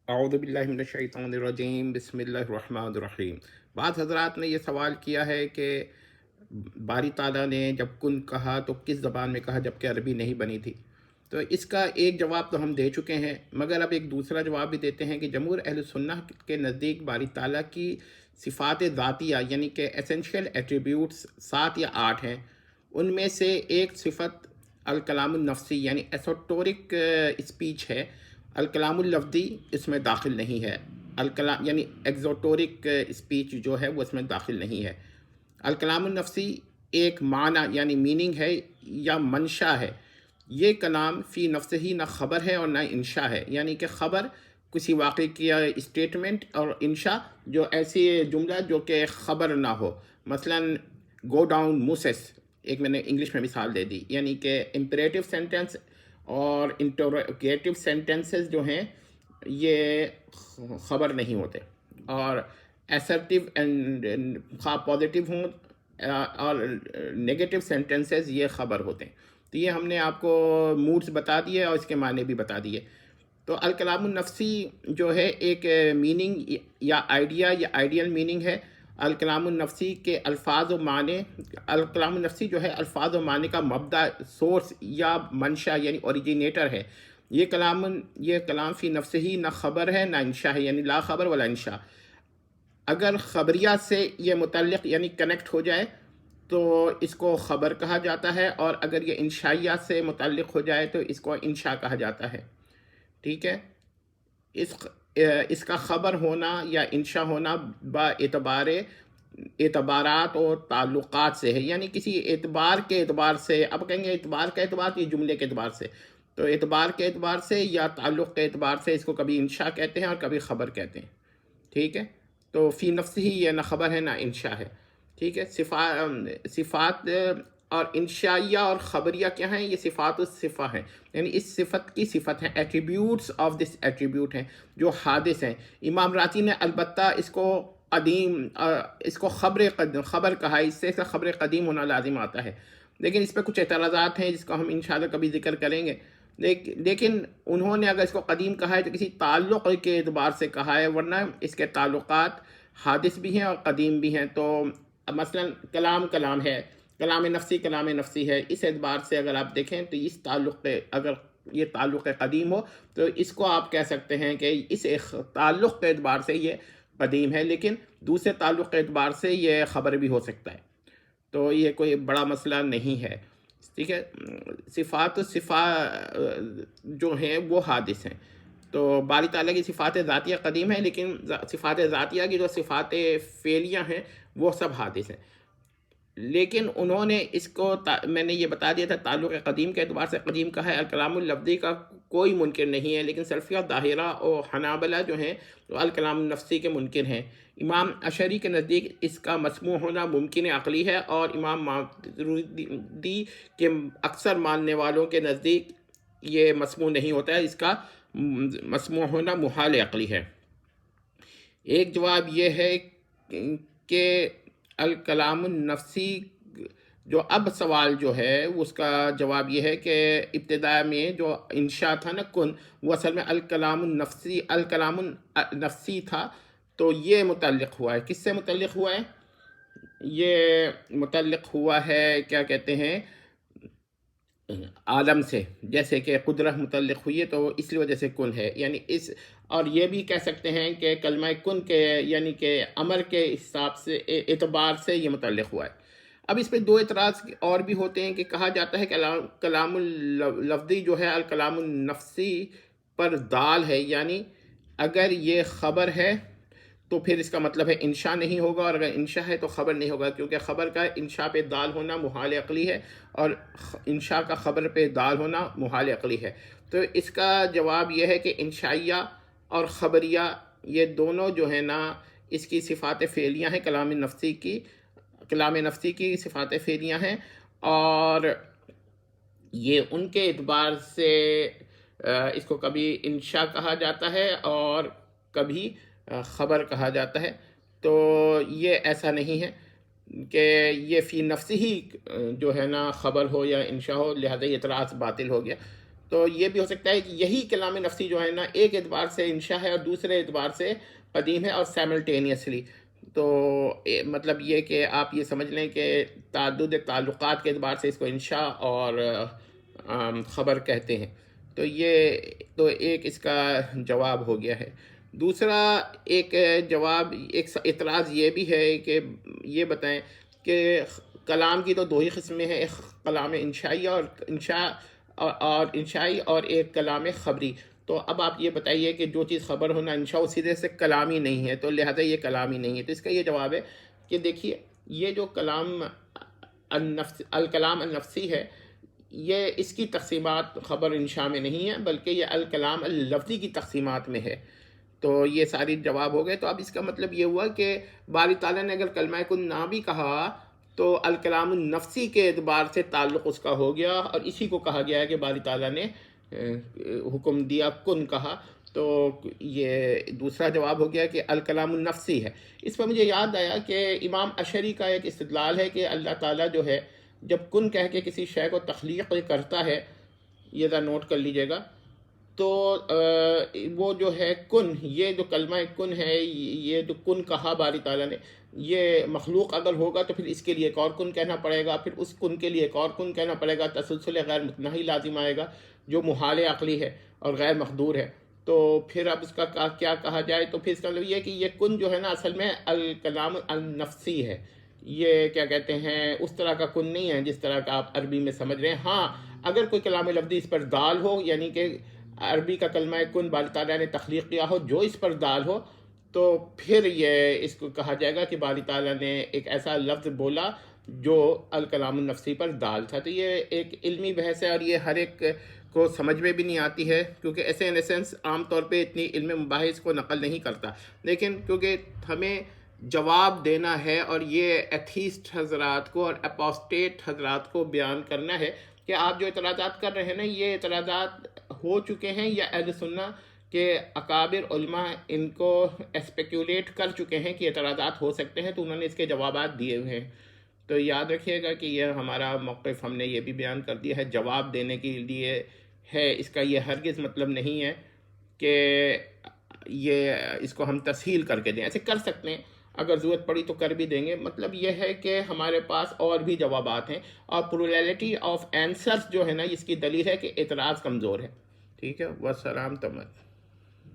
اعوذ باللہ من الشیطان الرجیم، بسم اللہ الرحمن الرحیم۔ بعض حضرات نے یہ سوال کیا ہے کہ باری تعالیٰ نے جب کن کہا تو کس زبان میں کہا جبکہ عربی نہیں بنی تھی؟ تو اس کا ایک جواب تو ہم دے چکے ہیں، مگر اب ایک دوسرا جواب بھی دیتے ہیں کہ جمہور اہل سنہ کے نزدیک باری تعالیٰ کی صفات ذاتیہ یعنی کہ ایسنشیل ایٹریبیوٹس 7 یا 8 ہیں۔ ان میں سے ایک صفت الکلام النفسی یعنی ایسوٹورک اسپیچ ہے۔ الکلام اللفظی اس میں داخل نہیں ہے۔ الکلام یعنی ایگزوٹورک اسپیچ جو ہے وہ اس میں داخل نہیں ہے۔ الکلام النفسی ایک معنی یعنی میننگ ہے یا منشا ہے۔ یہ کلام فی نفسہ ہی نہ خبر ہے اور نہ انشاء ہے، یعنی کہ خبر کسی واقعے کی اسٹیٹمنٹ، اور انشاء جو ایسی جملہ جو کہ خبر نہ ہو، مثلا گو ڈاؤن موسیس، ایک میں نے انگلش میں مثال دے دی، یعنی کہ امپریٹیو سینٹینس اور انٹروگیٹو سینٹینسز جو ہیں یہ خبر نہیں ہوتے، اور ایسرٹیو اینڈ خواہ پازیٹیو ہوں اور نیگیٹو سینٹینسز یہ خبر ہوتے ہیں۔ تو یہ ہم نے آپ کو موڈز بتا دیے اور اس کے معنی بھی بتا دیے۔ تو الکلام النفسی جو ہے ایک میننگ یا آئیڈیا یا آئیڈیل میننگ ہے۔ الکلام النفسی کے الفاظ و معنی، الکلام النفسی جو ہے الفاظ و معنی کا مبدا، سورس یا منشا یعنی اوریجینیٹر ہے۔ یہ کلام فی نفسہ ہی نہ خبر ہے نہ انشاء ہے، یعنی لا خبر ولا انشاء۔ اگر خبریہ سے یہ متعلق یعنی کنیکٹ ہو جائے تو اس کو خبر کہا جاتا ہے، اور اگر یہ انشائیہ سے متعلق ہو جائے تو اس کو انشاء کہا جاتا ہے۔ ٹھیک ہے، اس کا خبر ہونا یا انشاء ہونا با اعتبارات اور تعلقات سے ہے، یعنی کسی اعتبار کے اعتبار سے، اب کہیں گے اعتبار کا اعتبار یہ جملے کے اعتبار سے، تو اعتبار کے اعتبار سے یا تعلق کے اعتبار سے اس کو کبھی انشاء کہتے ہیں اور کبھی خبر کہتے ہیں۔ ٹھیک ہے، تو فی نفس ہی یہ نہ خبر ہے نہ انشاء ہے۔ ٹھیک ہے، صفات اور انشائیہ اور خبریہ کیا ہیں؟ یہ صفات الصفہ ہیں، یعنی اس صفت کی صفت ہیں، ایٹریبیوٹس آف دس ایٹریبیوٹ ہیں جو حادث ہیں۔ امام راضی نے البتہ اس کو قدیم، اس کو خبر کہا، اس سے خبر قدیم ہونا لازم آتا ہے، لیکن اس پہ کچھ اعتراضات ہیں جس کو ہم انشاءاللہ کبھی ذکر کریں گے۔ لیکن انہوں نے اگر اس کو قدیم کہا ہے تو کسی تعلق کے اعتبار سے کہا ہے، ورنہ اس کے تعلقات حادث بھی ہیں اور قدیم بھی ہیں۔ تو مثلا کلام ہے، کلام نفسی ہے، اس اعتبار سے اگر آپ دیکھیں تو اس تعلق پہ اگر یہ تعلق قدیم ہو تو اس کو آپ کہہ سکتے ہیں کہ اس تعلق کے اعتبار سے یہ قدیم ہے، لیکن دوسرے تعلق کے اعتبار سے یہ خبر بھی ہو سکتا ہے، تو یہ کوئی بڑا مسئلہ نہیں ہے۔ ٹھیک ہے، صفات جو ہیں وہ حادث ہیں۔ تو باری تعالیٰ کی صفات ذاتیہ قدیم ہیں، لیکن صفات ذاتیہ کی جو صفات فعلیہ ہیں وہ سب حادث ہیں۔ لیکن انہوں نے اس کو میں نے یہ بتا دیا تھا تعلق قدیم کے اعتبار سے قدیم کہا ہے۔ الکلام اللفظی کا کوئی منکر نہیں ہے، لیکن سلفیہ ظاہرہ اور حنابلہ جو ہیں تو الکلام النفسی کے منکر ہیں۔ امام اشعری کے نزدیک اس کا مسموع ہونا ممکن عقلی ہے، اور امام ماتریدی کے اکثر ماننے والوں کے نزدیک یہ مسموع نہیں ہوتا ہے، اس کا مسموع ہونا محال عقلی ہے۔ ایک جواب یہ ہے کہ الکلام النفسی جو اب سوال جو ہے اس کا جواب یہ ہے کہ ابتدا میں جو انشاء تھا نا کن، وہ اصل میں الکلام النفسی تھا، تو یہ متعلق ہوا ہے، کس سے متعلق ہوا ہے؟ یہ متعلق ہوا ہے کیا کہتے ہیں عالم سے، جیسے کہ قدرت متعلق ہوئی ہے تو اس لیے وجہ سے کن ہے، یعنی اس، اور یہ بھی کہہ سکتے ہیں کہ کلمہ کن کے یعنی کہ امر کے حساب سے اعتبار سے یہ متعلق ہوا ہے۔ اب اس پہ دو اعتراض اور بھی ہوتے ہیں کہ کہا جاتا ہے کہ کلام اللفظی جو ہے الکلام النفسی پر دال ہے، یعنی اگر یہ خبر ہے تو پھر اس کا مطلب ہے انشاء نہیں ہوگا، اور اگر انشاء ہے تو خبر نہیں ہوگا، کیونکہ خبر کا انشاء پہ دال ہونا محال عقلی ہے اور انشاء کا خبر پہ دال ہونا محال عقلی ہے۔ تو اس کا جواب یہ ہے کہ انشائیہ اور خبریہ یہ دونوں جو ہے نا اس کی صفات فعلیہ ہیں، کلام نفسی کی صفات فعلیہ ہیں، اور یہ ان کے اعتبار سے اس کو کبھی انشاء کہا جاتا ہے اور کبھی خبر کہا جاتا ہے۔ تو یہ ایسا نہیں ہے کہ یہ فی نفس ہی جو ہے نا خبر ہو یا انشاء ہو، لہذا یہ اعتراض باطل ہو گیا۔ تو یہ بھی ہو سکتا ہے کہ یہی کلام نفسی جو ہے نا ایک اعتبار سے انشاء ہے اور دوسرے اعتبار سے قدیم ہے اور سیملٹینیسلی. تو مطلب یہ کہ آپ یہ سمجھ لیں کہ تعدد تعلقات کے اعتبار سے اس کو انشاء اور خبر کہتے ہیں. تو یہ تو ایک اس کا جواب ہو گیا ہے. دوسرا ایک جواب، ایک اعتراض یہ بھی ہے کہ یہ بتائیں کہ کلام کی تو دو ہی قسمیں ہیں، ایک کلام انشائی اور انشائی اور ایک کلام خبری. تو اب آپ یہ بتائیے کہ جو چیز خبر ہونا انشاء اسی طرح سے کلام ہی نہیں ہے، تو لہذا یہ کلام ہی نہیں ہے. تو اس کا یہ جواب ہے کہ دیکھیے یہ جو الکلام النفسی ہے، یہ اس کی تقسیمات خبر انشاء میں نہیں ہے، بلکہ یہ الکلام اللفظی کی تقسیمات میں ہے. تو یہ ساری جواب ہو گئے. تو اب اس کا مطلب یہ ہوا کہ باری تعالیٰ نے اگر کلمہ کن نہ بھی کہا تو الکلام النفسی کے اعتبار سے تعلق اس کا ہو گیا، اور اسی کو کہا گیا ہے کہ باری تعالیٰ نے حکم دیا کن کہا. تو یہ دوسرا جواب ہو گیا کہ الکلام النفسی ہے. اس پر مجھے یاد آیا کہ امام اشعری کا ایک استدلال ہے کہ اللہ تعالیٰ جو ہے جب کن کہہ کے کسی شے کو تخلیق کرتا ہے، یہ ذرا نوٹ کر لیجئے گا، تو وہ جو ہے کن، یہ جو کلمہ کن ہے، یہ جو کن کہا باری تعالیٰ نے، یہ مخلوق اگر ہوگا تو پھر اس کے لیے ایک اور کن کہنا پڑے گا، پھر اس کن کے لیے ایک اور کن کہنا پڑے گا، تسلسل غیر متناہی لازم آئے گا جو محال عقلی ہے اور غیر مقدور ہے. تو پھر اب اس کا کیا کہا جائے؟ تو پھر اس کا مطلب یہ کہ یہ کن جو ہے نا اصل میں الکلام النفسی ہے. یہ کیا کہتے ہیں، اس طرح کا کن نہیں ہے جس طرح کا آپ عربی میں سمجھ رہے ہیں. ہاں اگر کوئی کلام لفظی اس پر دال ہو، یعنی کہ عربی کا کلمہ کن باری تعالیٰ نے تخلیق کیا ہو جو اس پر دال ہو، تو پھر یہ اس کو کہا جائے گا کہ باری تعالیٰ نے ایک ایسا لفظ بولا جو الکلام النفسی پر دال تھا. تو یہ ایک علمی بحث ہے اور یہ ہر ایک کو سمجھ میں بھی نہیں آتی ہے، کیونکہ ایسے ان سینس عام طور پہ اتنی علم مباحث کو نقل نہیں کرتا. لیکن کیونکہ ہمیں جواب دینا ہے اور یہ ایتھیسٹ حضرات کو اور اپوسٹیٹ حضرات کو بیان کرنا ہے کہ آپ جو اعتراضات کر رہے ہیں نا، یہ اعتراضات ہو چکے ہیں یا اہل سنہ کے اکابر علماء ان کو اسپیکولیٹ کر چکے ہیں کہ اعتراضات ہو سکتے ہیں، تو انہوں نے اس کے جوابات دیے ہوئے ہیں. تو یاد رکھیے گا کہ یہ ہمارا موقف، ہم نے یہ بھی بیان کر دیا ہے، جواب دینے کے لیے ہے. اس کا یہ ہرگز مطلب نہیں ہے کہ یہ اس کو ہم تسہیل کر کے دیں. ایسے کر سکتے ہیں، اگر ضرورت پڑی تو کر بھی دیں گے. مطلب یہ ہے کہ ہمارے پاس اور بھی جوابات ہیں، اور پلورلٹی آف آنسرز جو ہے نا، اس کی دلیل ہے کہ اعتراض کمزور ہے. ٹھیک ہے، والسلام تمت.